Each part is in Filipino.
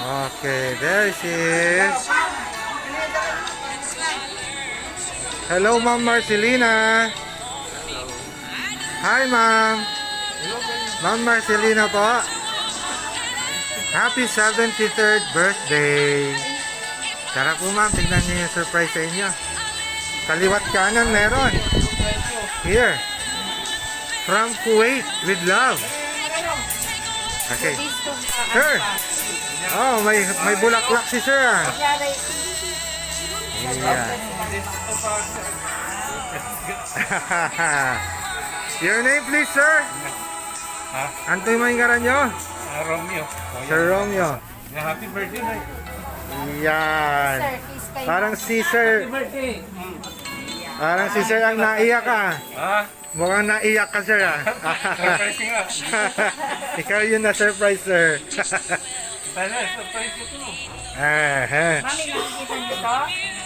Okay, there she is. Hello, Ma'am Marcelina. Hi, Ma'am. Ma'am Marcelina po. Happy 73rd birthday. Tara po, Ma'am. Tignan niyo yung surprise sa inyo. Kaliwat kanan meron. Here. From Kuwait with love. Okay. Sir. Oh, may bulaklak si Sir. Ah. Yeah. Your name please, sir? Antoy mo yung ngaran nyo? Romeo. Sir Romeo. Happy birthday, Nay. Yan. Parang si Sir. Parang si Sir ang naiyak ka. Mukhang naiyak ka, sir. Surprising nga. Ikaw yun na surprise, sir. Sana, surprise ko to. Mami, nakikita niyo to?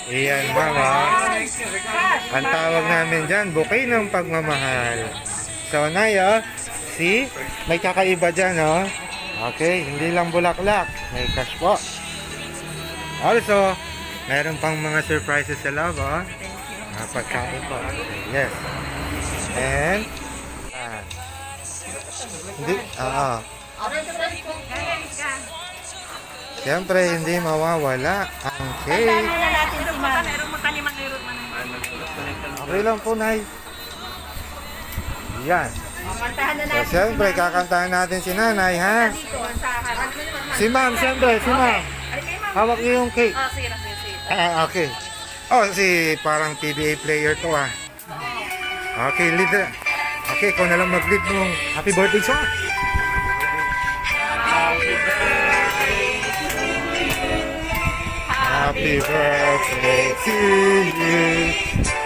Iyan, mama. Ang tawag namin dyan, bouquet ng pagmamahal. So, Nay, see? May kakaiba dyan, Okay, hindi lang bulaklak. May cash po. Also, meron pang mga surprises sa love, pagkain po. Yes. And, hindi, siyempre, hindi mawawala ang cake. Tandaan na natin si Mami. Okay lang po, Nay. Yan. Kantahan na So, natin siyempre, kakantahan natin si Nanay, ha? dito sa harap. Si Ma'am, siyempre, si Ma'am. Hawak niyo yung cake. Okay. Oh, si parang PBA player to, Okay, lead. Okay, ikaw na lang mag-lead nung happy birthday song. Happy birthday to you.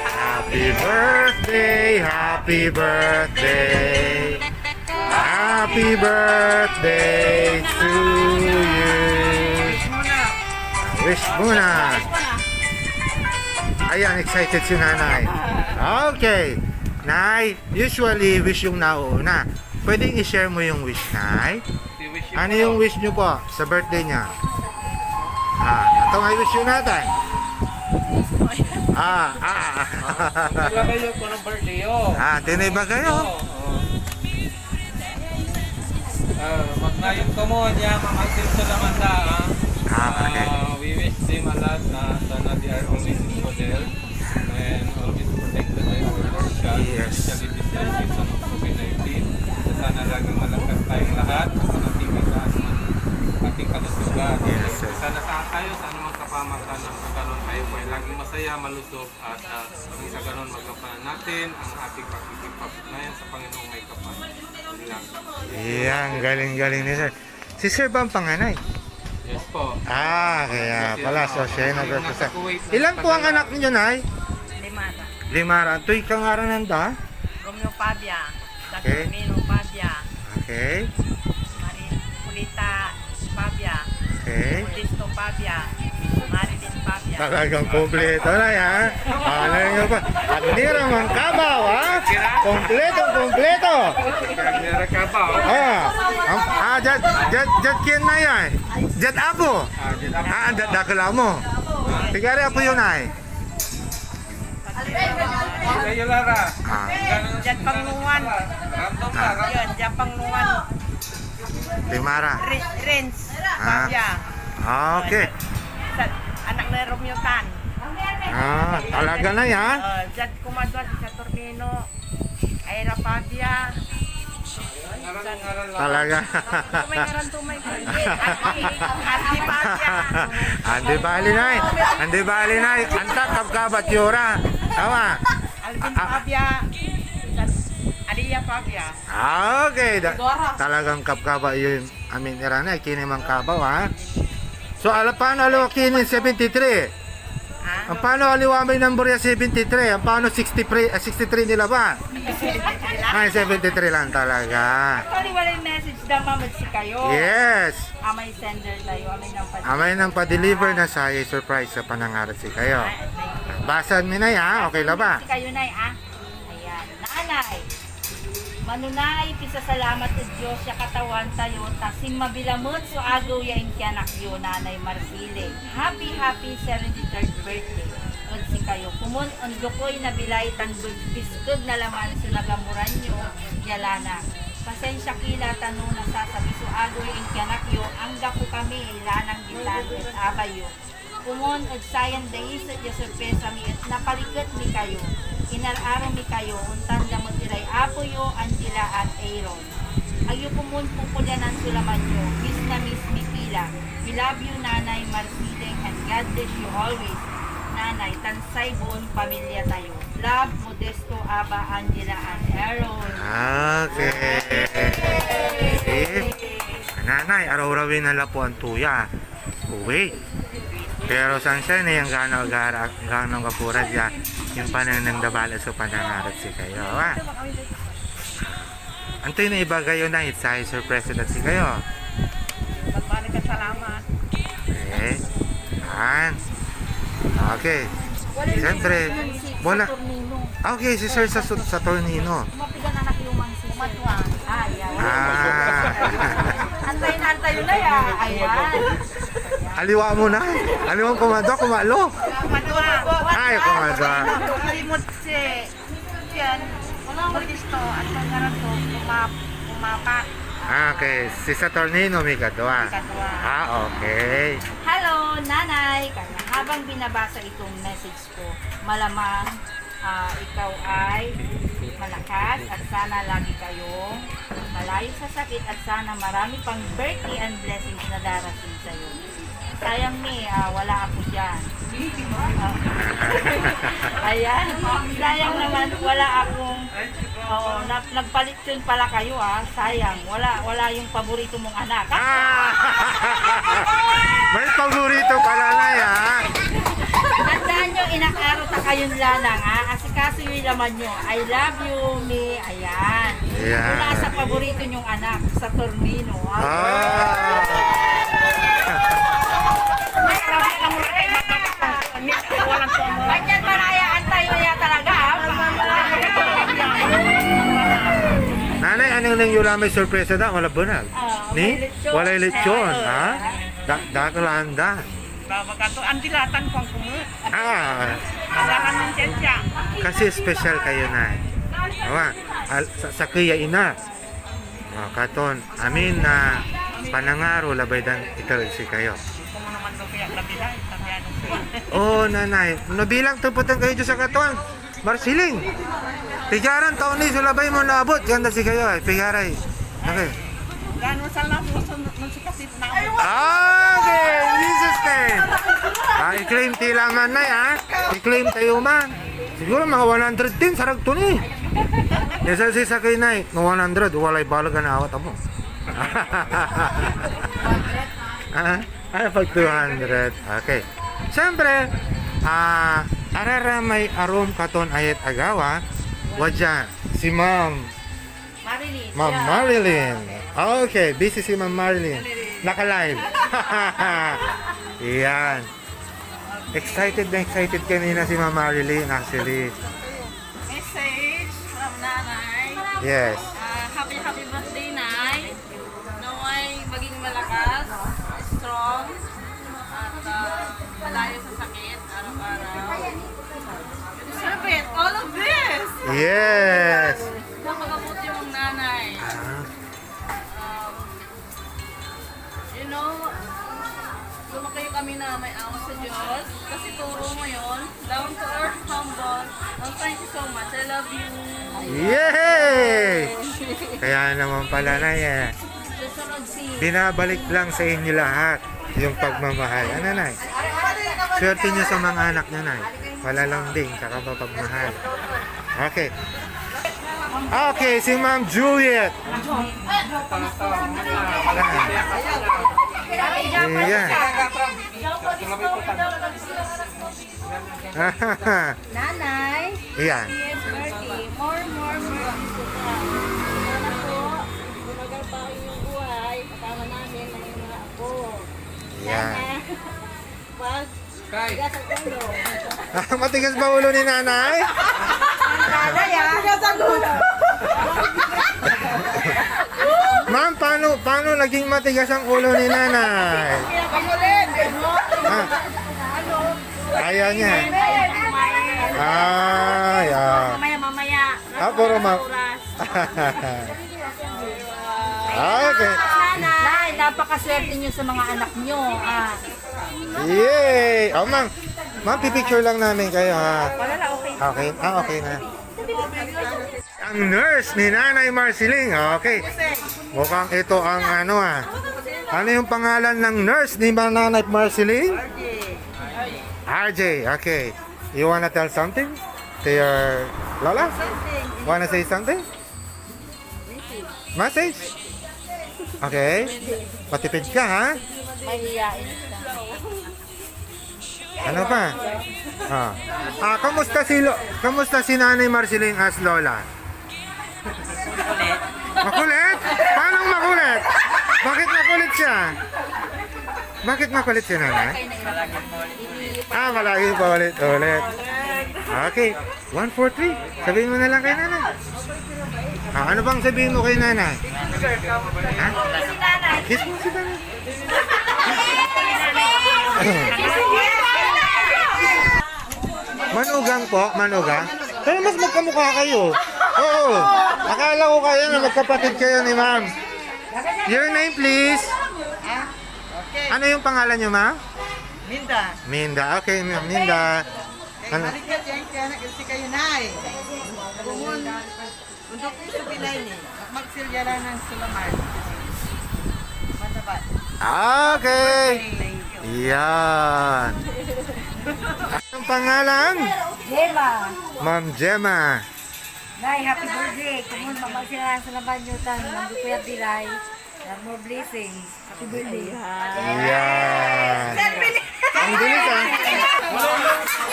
Happy birthday, happy birthday. Happy birthday to you. Wish muna. Ayan, excited si Nanay. Okay. Nay, usually wish yung nauuna. Pwedeng i-share mo yung wish, Nay? Ano yung wish nyo po sa birthday niya? Ito nga wish yun natin. Wala kayo po ng birthday, Tinay ba kayo? Magnayon ko mo, niya, mamasin sa lamanda, Okay. We wish them a lot na sana they are always in model and always protected by our Lord God, Yes. especially this time season of COVID-19. Sana laging malakas tayong lahat at ating itaas ng ating kalusugan. Yes, sir. Sana sa tayo, sana magkapamakan ng pagkaroon tayo ay laging masaya, malusog at sa ganon magampanan natin ang ating pagkikipagnayan sa Panginoong may kapal. Yun lang. Iyan, galing-galing ni Sir. Si Sir ba ang panganay? Yes po. Kaya pala. So, siya yung nag-represent. Ilan po ang anak niyo, Nay? Limata. Limara. Ito'y kangaran da? Romeo Pavia. Okay. Dr. Mino Pavia. Okay. Pulita Pavia. Okay. Pulisto Pavia. Marilyn Pavia. Talagang kompleto na yan. Ano nyo pa? Admira mang kabaw, Kompleto. Kaya ka ba? Jad kin na yan. Jad apo. Jad dakala mo. Tigari apo yun ay. Kayo Lara. Diyan Pangluan. Yun, diyan Pangluan. Limara. Renz Pavia. Okay. Anak na Romeo Tan. Talaga na yan. Diyan kumadwan sa Tornino. Aira Pavia. Talaga. Tumay. Andi Pavia. Andi bali na. Antak kabkabat yura. Tama. Alvin Pavia. Alia Pavia. Okay. Talagang kapkaba yun. Amin irana. Kinimang kabaw, So, paano kinin 73? Ang paano aliwamay ng Borea 73? Ang paano 63 nila ba? 73 lang talaga. Actually, wala yung message na mamad si kayo. Yes. Amay sender tayo, Amay nang pa-deliver na sa surprise sa panangarap si kayo. Basan mo na yan, okay lang ba? Si kayo na, Ayan, nanay. Manunay, pisasalamat sa Diyos sa katawan tayo, tasim mabilamot so agaw ya inkyanak yo, Nanay Marcile. Happy 73rd birthday. Od si kayo. Kumun, ondo ko'y nabilay tan biskod na laman so nagamuran nyo, yalana. Pasensya kila tanong na sasabi so agaw ya inkyanak yo, angga po kami, ilanang gitan at abayo. Kumun, od sayan days at ya sorpresa mi at napalikat mi kayo. Inararo mi kayo, untan gamot iray apo yo, Angela at Aaron. Ayo kumun pupulyanan sulaman nyo, miss na miss mi pila. We love you, Nanay Marcile, and God bless you always. Nanay, tansay buong pamilya tayo. Love, Modesto, Aba, Angela, and Aaron. Okay. Nanay, araw-rawin na lang po ang tuya. Uwi. Pero saan siya na yung gano'ng kapurad ya, yung pananang dabala sa panangarap si kayo. Antoy na ibagay yun na, it's a surprise na si kayo. Magbalik ka salamat. Okay. Yan. Okay. Siyempre, wala. Okay, si Sir sa Saturnino. Mapigan na nakilumang si Matuan. Ayan. Ah. Antayin na ya. Ayan. Aliwa mo na. Aliwang kumado, kumalo. Matuan. Ay, kumado. Kalimot si Yan. Walang Modesto at pangarap to pumapak. Okay, si Saturnino may kadwa. Kadwa. Okay. Hello, Nanay! Kaya habang binabasa itong message ko, malamang ikaw ay malakas at sana lagi kayong malayo sa sakit at sana marami pang birthday and blessings na darating sa iyo. Sayang wala ako dyan. Ayan, sayang naman wala akong nagpalit yun pala kayo sayang, wala yung paborito mong anak. May paborito pala na ya. Tandaan nyo, inakaro ta kayong lanang asikaso yung laman nyo. I love you, me. Ayan. Yeah. Mula sa paborito nyong anak, sa Tornino. Ganyan panayaan tayo ya talaga. Nanay, anong nang yula may sorpresa da? Wala bunag? Ni? Walay lechon, ha? Dakalanda. Babagato, ang dilatan ko ang kumut. Alahan ng tiyensya. Kasi special kayo na. Sa kuya ina. Katon, amin na panangaro labay dan ito si kayo. Kung mo naman daw kaya labilay, sabihan ng Nanay, nabilang tuputan kayo dyan sa katon. Marsiling. Tigaran taon ni sulabay mo naabot. Ganda si kayo ay pigaray. Okay. Gano'n sa lang nung sikasit na ako. Okay, Jesus name. I-claim tilaman na I-claim tayo man. Siguro mga 100 din, sarag to ni. Yasa si sakay na no 100, walay balaga na awat mo. Pag 200. Okay. Siyempre, arara may arom katon ayat agawa. Wadya, si Ma'am Marilyn. Okay, busy si Ma'am Marilyn. Naka-live. Yan. Excited kanina si Ma'am Marilyn actually. Message from Nanay. Yes. Happy birthday, Nay. Naway maging malakas, strong, at malayo sa sakit araw-araw. You deserve it, all of this! Yes. Napakabuti mong nanay. You know, lumaki kami na may awa sa Diyos. Kasi turo mo yun. Down to earth, humble. Oh, thank you so much. I love you. Yay! Kaya naman pala na Susunod si... binabalik lang sa inyo lahat yung pagmamahal. Ano na? Swerte nyo sa mga anak nyo na. Wala lang din, saka pagmahal. Okay. Okay, si Ma'am Juliet. Ayan. Nanay, Ayan. yes, birthday. More birthday to come. Sana po, gumagal pa ang inyong buhay. Kasama namin ang inyong mga apo. Ayan. Wag, tigas ang ulo. Matigas ba ulo ni nanay? Nanay, tigas ang ulo. paano naging matigas ang ulo ni nanay? Ah, ayaw niya. Mamaya. Puro Okay. Nay, napakaswerte niyo sa mga anak niyo. Yay! Oh, ma'am. Ma'am, pipicture lang namin kayo, ha? Wala na, okay. Okay. Okay na. Ang nurse ni Nanay Marceline. Okay. Mukhang ito ang ano, ha? Ano yung pangalan ng nurse ni Nanay Marceline? RJ. Okay. You wanna tell something to your Lola? Wanna say something? Message? Okay. Matipid ka, ha? Mahihiyain siya. Ano pa? Kamusta si Nanay Marceline as Lola? Makulit? Paano makulit? Bakit makulit siya? Bakit makulit si Nanay? Malagi pa ulit. Okay. 1, 4, 3. Sabihin mo na lang kay Nanay. Ano bang sabihin mo kay Nanay? Kiss mo si Nanay. Manugang po, manugang. Pero mas magkamukha kayo. Oo. Akala ko kayo na magkapatid kayo ni ma'am. Your name, please. Ano yung pangalan niyo, ma'am? Minda. Minda. Okay, ma'am. Minda. Ano? Marikat yan kaya nag-si kayo na eh. Bumun, untuk sa Pilay ni. Magsilyara ng Sulaman. Matabat. Okay. Yan. Anong pangalan? Gemma. Ma'am Gemma. Nay, happy birthday. Kumun, magsila sa laban nyo tan. Nandupuyat dilay. More blessings. Happy birthday. Yan. Ang bilis, ha?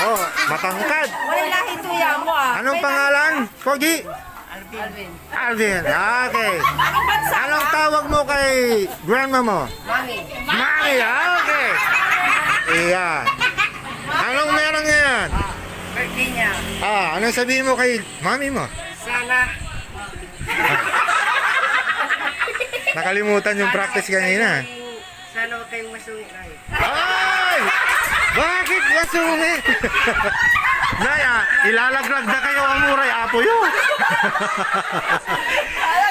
Oh, matangkad. Walang lahi tuya mo Anong pangalan? Pogi? Alvin. Alvin. Okay. Anong tawag mo kay grandma mo? Mami. Mami. Okay. Iyan. Anong meron ngayon? Birthday niya. Anong sabihin mo kay mami mo? Sana. Nakalimutan yung practice kanina. Sana huwag kayong masungit. Ay! Bakit masungit? Naya, ilalaglag na kayo ang muray, apo yun.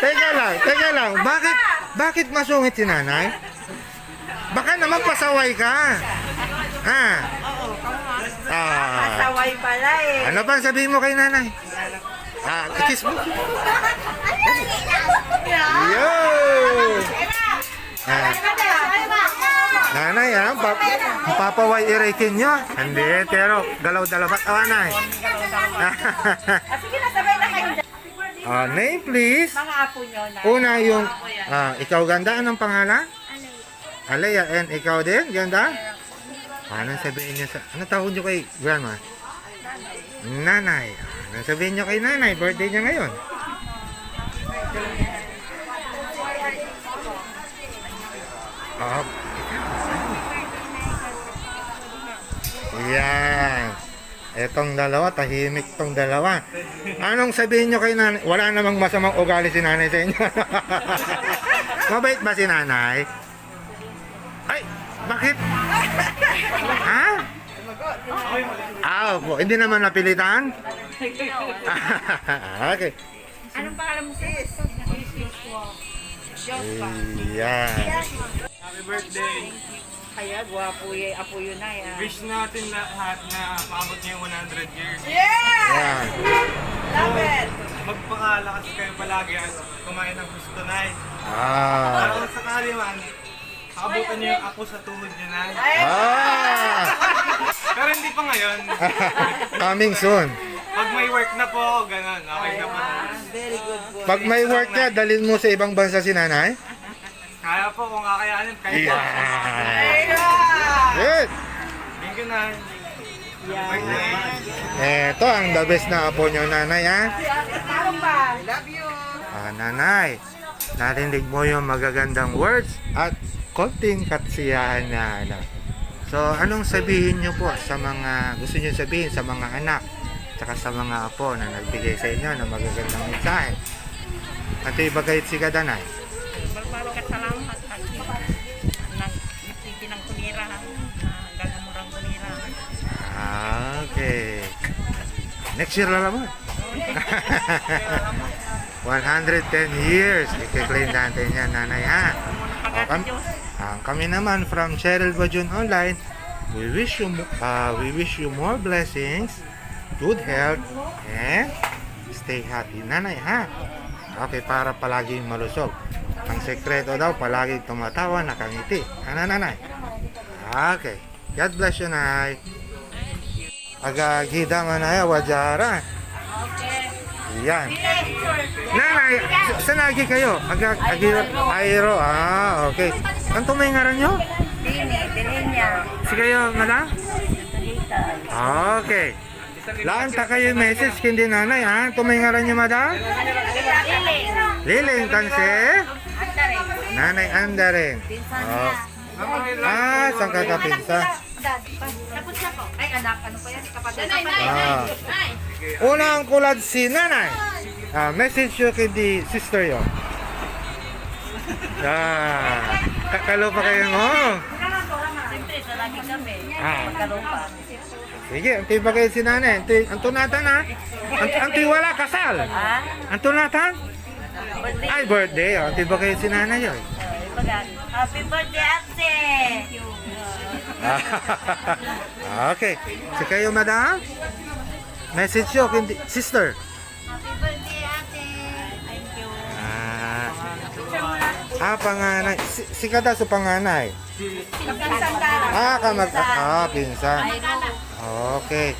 Teka lang. Bakit masungit si nanay? Baka naman pasaway ka. Ha? Pasaway pala eh. Ano pa sabihin mo kay nanay? Kiss mo. Yo! Nanay, papaway irikin nyo. Hindi, pero galaw-dalaw. Ba't awanay? Sige na, sabay na kayo. Name, please. Mga apo nyo na. Una yung, ikaw ganda. Anong pangalan? Alea. And ikaw din? Ganda? Anong sabihin niyo anong tawag niyo kay grandma? Nanay. Anong sabihin niyo kay nanay? Birthday niya ngayon. Yan. Etong dalawa, tahimik tong dalawa. Anong sabihin nyo kay nanay? Wala namang masamang ugali si nanay sa inyo. Mabait ba si nanay? Ay, bakit? Ha? Opo. Hindi naman napilitan? Okay. Anong pangalan mo sis? Diyos pa. Yan. Happy birthday! Kaya, guwapo yung apo yun na yan. Wish natin lahat na maabot niyo yung 100 years. Yan. Love it. Magpakalakas kayo palagi at kumain ng gusto na eh. Ah. Kung sakali man, abutan niyo yung ako sa tuhod niyo na. Pero hindi pa ngayon. Coming soon. Pag may work na po, ganun. Okay na po. Very good po. Pag may work niya, dalhin mo sa ibang bansa si nanay? Kaya po kung kakayanin, kahit po. Yeah. Good. Thank you na. Birthday. Ito ang the best na apo nyo, nanay, ha? Love you. Nanay, narinig mo yung magagandang words at konting katsiyahan na ano. So, anong sabihin nyo po sa mga, gusto nyo sabihin sa mga anak, tsaka sa mga apo na nagbigay sa inyo ng magagandang mensahe? At ibagay si Kadanay. magkasalamat at nagsisinang tumira hanggang murang tumira. Okay. Next year na naman. 110 years. I-claim natin yan, nanay, ha? O, kami naman from Cheryl Bajun Online, we wish you more blessings, good health, and stay happy, nanay, ha? Okay, para palaging malusog. Ang sekreto daw, palaging tumatawa, nakangiti. Ano, nanay? Okay. God bless you, nay. Agagida manaya, wajara. Yan. Nanay, saan lagi kayo? Airo. Ah, okay. Ang tumay ngaran nyo? Dilinya. Si kayo, madam? Okay. Laan ta kayo message hindi nanay, ha? Tumay ngaran nyo, madam? Liling, tanse? Nanay Andaren. Oh. Ah, saan ka kapinsa? Tapos na po. Ay, anak, ano pa yan? Kapatid. Ah. Unang kulad si nanay. Message yun kay di sister yun. Kakalo pa kayo mo. Siyempre, sa lagi kami. Ah. Kalupa. Sige, antay ba kayo si nanay? Ang tunatan, ha? Antay wala kasal. Ha? Ang tunatan? Birthday. Ay, birthday. Antay ba kayo si nanay yun? Happy birthday, ate! Thank you. Okay. Si kayo, madam? Message yun kay sister. Happy birthday, ate! Thank you. Panganay. Si kada sa panganay. Kapinsan Pinsan. I know. Okay.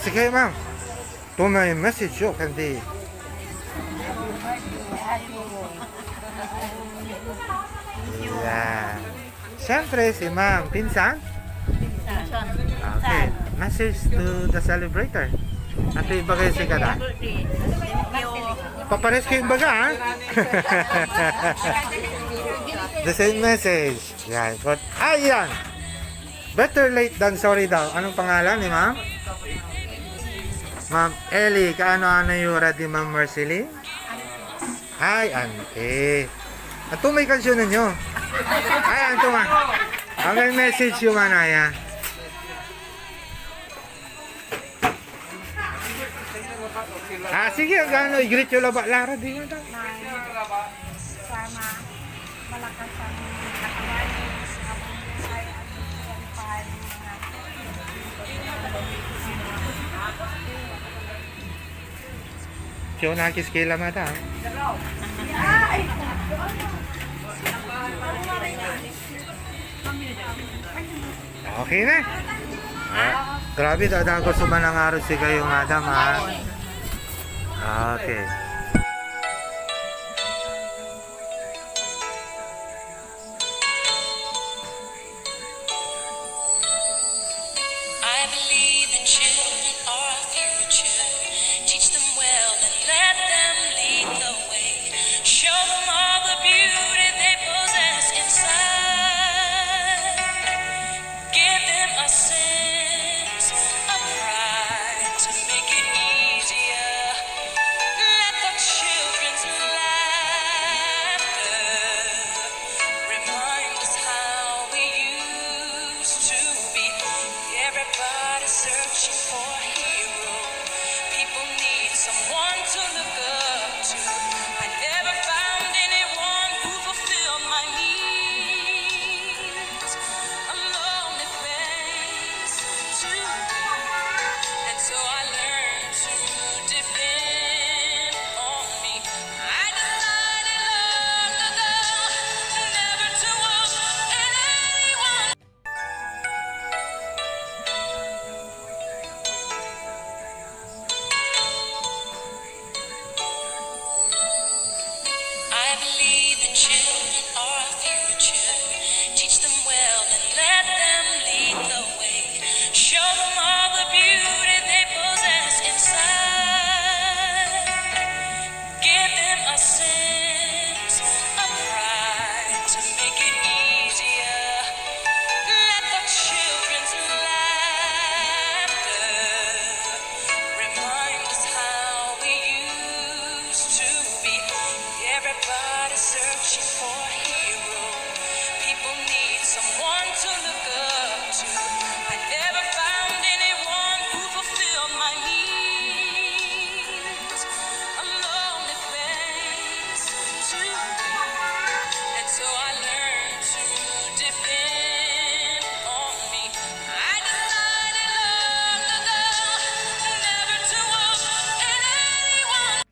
Si kayo, ma'am. Tumay message yun kandi. Yan. Siyempre, si ma'am. Pinsan? Okay. Message to the celebrator. At ibagay si kada. Papares kayong baga, ha? The same message. Yan. Yan. Better late than sorry daw. Anong pangalan ni ma'am? Ma'am Ellie. Kaano-ano yung ready, ma'am Marceline? Ay, ante. At may kansyon ninyo. Ay, anto ma. Ang message yung manaya. Sige, gano'n, i-greet yung laba. Lara, di mo ito. Sana malakas ang katawan habang buhay at yan pa yung mga Siya nakis kila mata. Okay na. Grabe, dadako sa manang araw si kayo, madam, ha? Okay. I believe the children are our future. Teach them well and let them lead the way. Show them all the beauty they possess inside. Give them a sense of pride to make it easier. Let the children's laughter remind us how we used to be. Everybody's searching for a hero. People need someone to look up to. I never found anyone who fulfilled my needs. A lonely place to be. And so I learned to depend on me. I decided long ago never to walk in anyone. I believe the children are our future. Teach them well and let them lead the way. Show them all the beauty they possess inside. Give them a sense of pride to make it easier. Let the children's laughter remind us how we used to be. Everybody Everybody's searching for a hero. People need someone to look up to. I never found anyone who fulfilled my needs. A lonely place to be. And so I learned to depend on me. I decided long ago never to walk in anyone.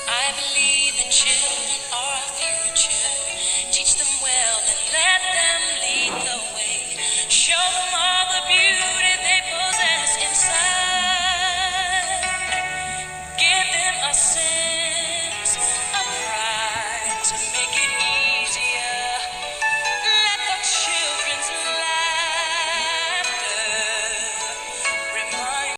I believe the children